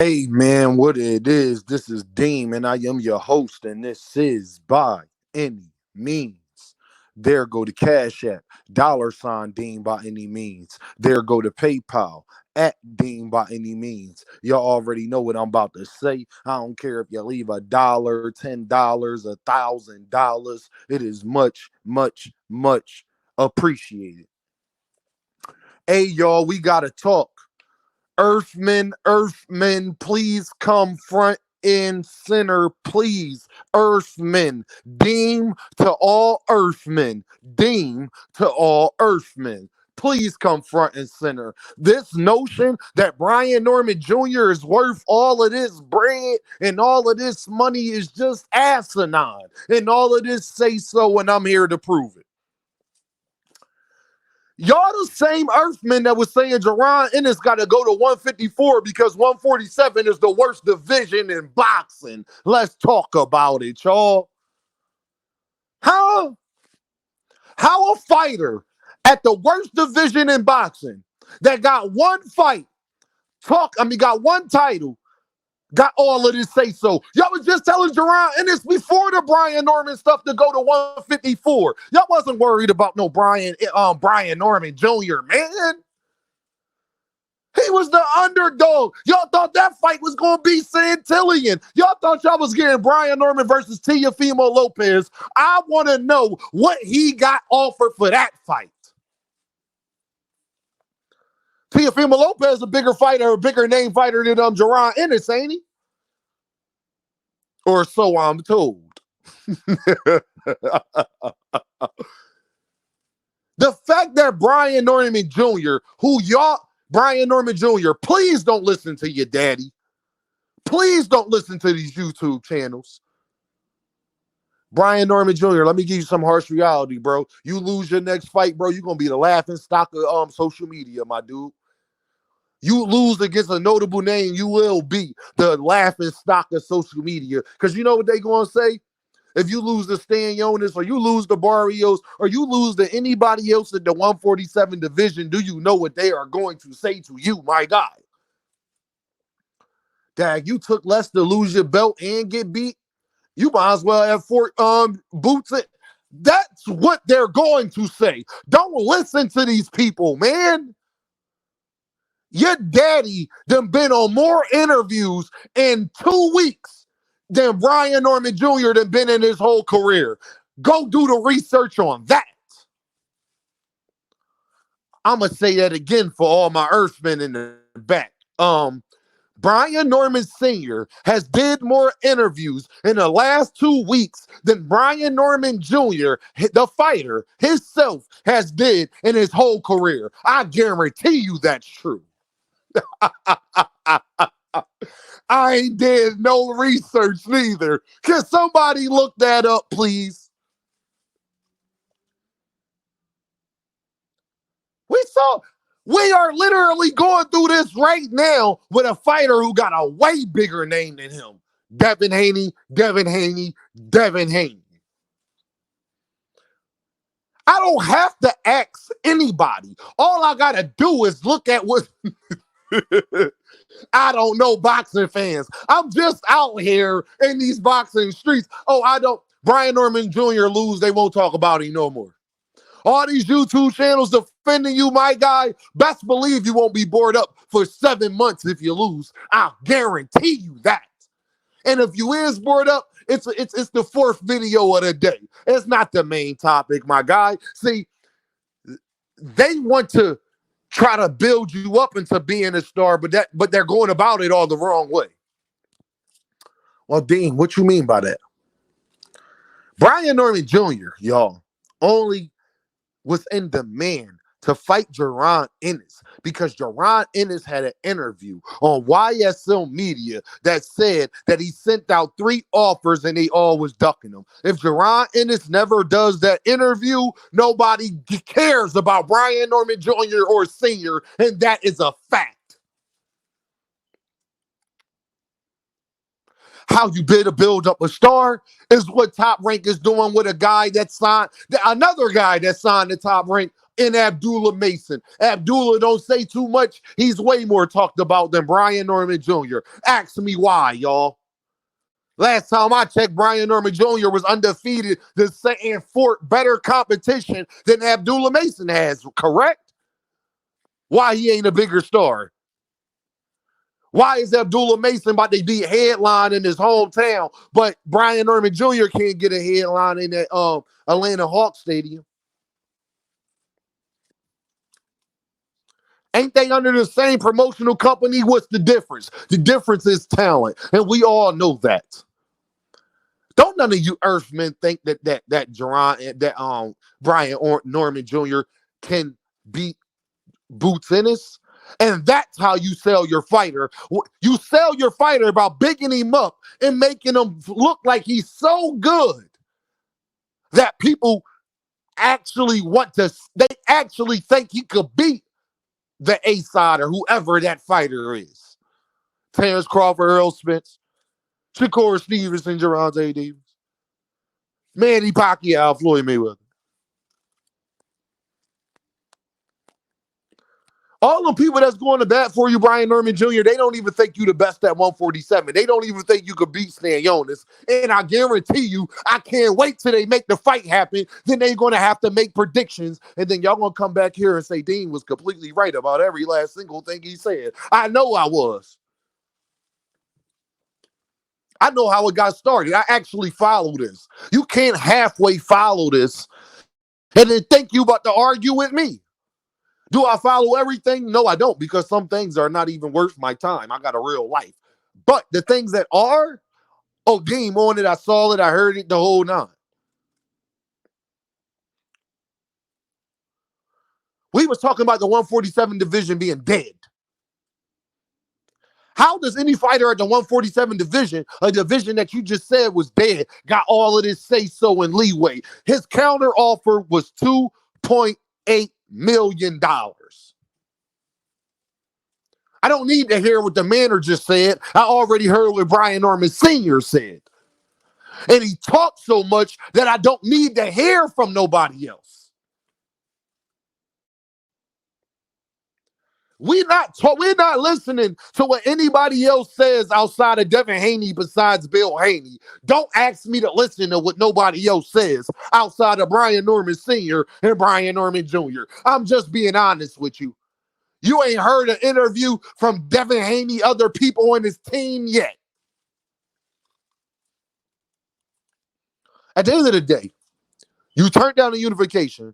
Hey man, what it is? This is Deem, and I am your host, and this is By Any Means. There go to Cash App, $ Deem by any means. There go to PayPal at Deem by any means. Y'all already know what I'm about to say. I don't care if you leave $1, $10, $1,000. It is much, much, much appreciated. Hey y'all, we gotta talk. Earthmen, please come front and center, please. Earthmen, deem to all Earthmen, deem to all Earthmen. Please come front and center. This notion that Brian Norman Jr. is worth all of this bread and all of this money is just asinine. And all of this say so, and I'm here to prove it. Y'all the same Earthmen that was saying Jaronennis got to go to 154 because 147 is the worst division in boxing. Let's talk about it, y'all. How? How a fighter at the worst division in boxing that got one fight, got one title, got all of this say so. Y'all was just telling Jaronennis before the Brian Norman stuff to go to 154. Y'all wasn't worried about no Brian Norman Jr., man. He was the underdog. Y'all thought that fight was going to be Santillion. Y'all thought y'all was getting Brian Norman versus Teofimo Lopez. I want to know what he got offered for that fight. Teofimo Lopez is a bigger fighter, a bigger name fighter than Jaronennis, ain't he? Or so I'm told. The fact that Brian Norman Jr., Brian Norman Jr., please don't listen to your daddy. Please don't listen to these YouTube channels. Brian Norman Jr., let me give you some harsh reality, bro. You lose your next fight, bro, you're going to be the laughing stock of social media, my dude. You lose against a notable name, you will be the laughing stock of social media. Because you know what they going to say? If you lose to Stan Jonas or you lose to Barrios or you lose to anybody else in the 147 division, do you know what they are going to say to you, my guy? Dag, you took less to lose your belt and get beat. You might as well have four boots in. That's what they're going to say. Don't listen to these people, man. Your daddy done been on more interviews in 2 weeks than Brian Norman Jr. done been in his whole career. Go do the research on that. I'm going to say that again for all my Earthmen in the back. Brian Norman Sr. has did more interviews in the last 2 weeks than Brian Norman Jr., the fighter, himself has did in his whole career. I guarantee you that's true. I ain't did no research neither. Can somebody look that up, please? We are literally going through this right now with a fighter who got a way bigger name than him. Devin Haney. I don't have to ask anybody. All I got to do is look at what... I don't know boxing fans. I'm just out here in these boxing streets. Brian Norman Jr. lose, they won't talk about him no more. All these YouTube channels defending you, my guy, best believe you won't be bored up for 7 months if you lose. I'll guarantee you that. And if you is bored up, it's the fourth video of the day. It's not the main topic, my guy. See, they want to try to build you up into being a star, but they're going about it all the wrong way. Well, Dean, what you mean by that? Brian Norman Jr., y'all, only was in demand to fight Jaronennis because Jaronennis had an interview on YSL Media that said that he sent out 3 offers and they all was ducking him. If Jaronennis never does that interview, nobody cares about Brian Norman Jr. or Sr., and that is a fact. How you build up a star is what Top Rank is doing with a guy that signed, another guy that signed the Top Rank in Abdullah Mason. Abdullah don't say too much. He's way more talked about than Brian Norman Jr. Ask me why, y'all. Last time I checked, Brian Norman Jr. was undefeated, the saying Fort better competition than Abdullah Mason has, correct? Why he ain't a bigger star? Why is Abdullah Mason about to be headline in his hometown, but Brian Norman Jr. can't get a headline in that Atlanta Hawks Stadium? Ain't they under the same promotional company? What's the difference? The difference is talent, and we all know that. Don't none of you Earthmen think that Brian Norman Jr. can beat Boots Ennis? And that's how you sell your fighter. You sell your fighter by bigging him up and making him look like he's so good that people actually they actually think he could beat the A-side or whoever that fighter is. Terrence Crawford, Earl Spence, Shakur Stevenson, Gervonta Davis, Manny Pacquiao, Floyd Mayweather. All the people that's going to bat for you, Brian Norman Jr., they don't even think you the best at 147. They don't even think you could beat Stanionis. And I guarantee you, I can't wait till they make the fight happen. Then they're going to have to make predictions. And then y'all going to come back here and say Dean was completely right about every last single thing he said. I know I was. I know how it got started. I actually follow this. You can't halfway follow this and then think you about to argue with me. Do I follow everything? No, I don't, because some things are not even worth my time. I got a real life. But the things that are, oh, game on it. I saw it. I heard it, the whole nine. We was talking about the 147 division being dead. How does any fighter at the 147 division, a division that you just said was dead, got all of this say-so and leeway? His counter offer was $2.8 million. I don't need to hear what the manager said. I already heard what Brian Norman Sr. said. And he talked so much that I don't need to hear from nobody else. We're not listening to what anybody else says outside of Devin Haney besides Bill Haney. Don't ask me to listen to what nobody else says outside of Brian Norman Sr. and Brian Norman Jr. I'm just being honest with you. You ain't heard an interview from Devin Haney, other people on his team yet. At the end of the day, you turned down the unification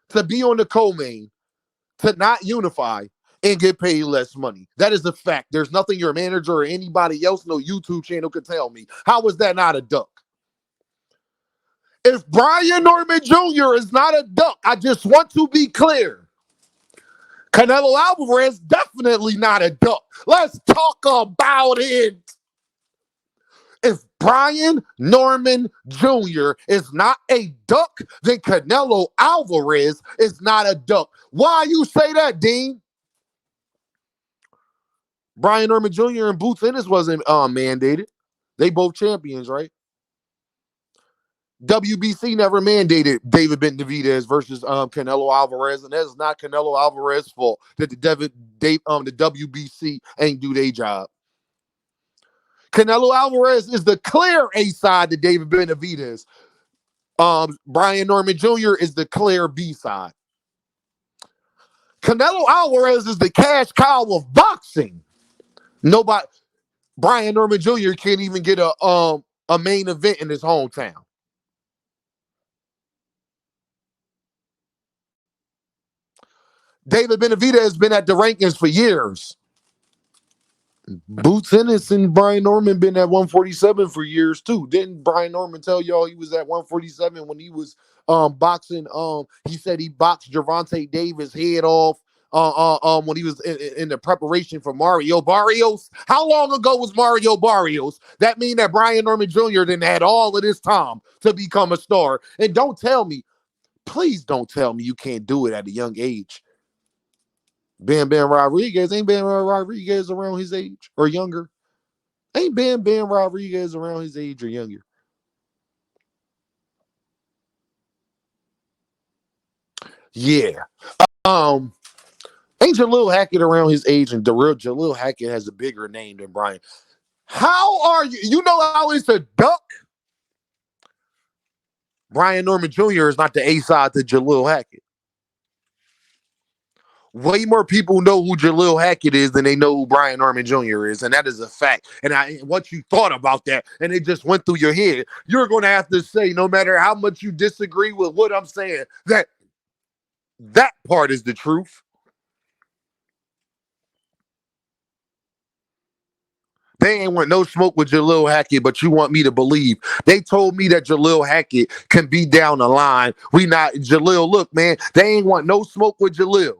to be on the co-main, to not unify and get paid less money. That is a fact. There's nothing your manager or anybody else, no YouTube channel could tell me. How is that not a duck? If Brian Norman Jr. is not a duck, I just want to be clear. Canelo Alvarez, definitely not a duck. Let's talk about it. If Brian Norman Jr. is not a duck, then Canelo Alvarez is not a duck. Why you say that, Dean? Brian Norman Jr. and Boots Ennis wasn't mandated. They both champions, right? WBC never mandated David Benavidez versus Canelo Alvarez, and that's not Canelo Alvarez's fault that the WBC ain't do their job. Canelo Alvarez is the clear A side to David Benavidez. Brian Norman Jr. is the clear B side. Canelo Alvarez is the cash cow of boxing. Nobody, Brian Norman Jr. can't even get a main event in his hometown. David Benavidez has been at the rankings for years. Boots Ennis and Brian Norman been at 147 for years too. Didn't Brian Norman tell y'all he was at 147 when he was boxing? He said he boxed Gervonta Davis head off when he was in the preparation for Mario Barrios. How long ago was Mario Barrios? That mean that Brian Norman Jr. then had all of this time to become a star. And don't tell me, please don't tell me you can't do it at a young age. Bam Rodriguez, ain't Bam Rodriguez around his age or younger? Ain't Bam Rodriguez around his age or younger? Yeah. Um, ain't Jalil Hackett around his age, and the real Jalil Hackett has a bigger name than Brian. How are you? You know how it's a duck? Brian Norman Jr. is not the A side to Jalil Hackett. Way more people know who Jalil Hackett is than they know who Brian Norman Jr. is, and that is a fact. And what you thought about that, and it just went through your head, you're going to have to say, no matter how much you disagree with what I'm saying, that part is the truth. They ain't want no smoke with Jalil Hackett, but you want me to believe. They told me that Jalil Hackett can be down the line. We not Jalil. Look, man, they ain't want no smoke with Jalil,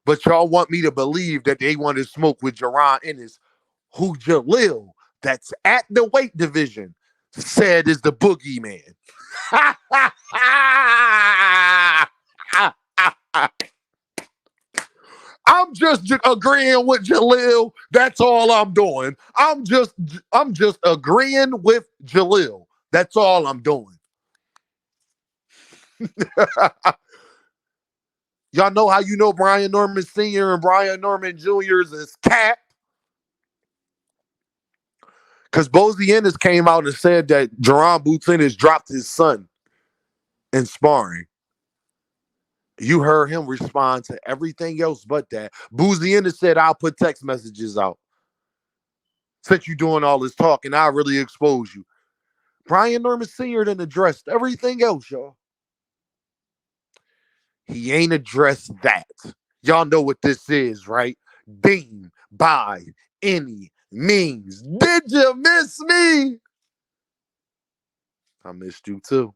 but y'all want me to believe that they want to smoke with Jaronennis, who Jalil, that's at the weight division, said is the boogeyman. I'm just agreeing with Jalil. That's all I'm doing. I'm just agreeing with Jalil. That's all I'm doing. Y'all know how you know Brian Norman Sr. and Brian Norman Jr.'s is cat? Because Bozy Ennis came out and said that Jaron Boots Ennis dropped his son in sparring. You heard him respond to everything else but that. Boozy Ennis said, I'll put text messages out. Since you doing all this talking, I'll really expose you. Brian Norman Sr. done addressed everything else, y'all. He ain't addressed that. Y'all know what this is, right? Dean by any means. Did you miss me? I missed you too.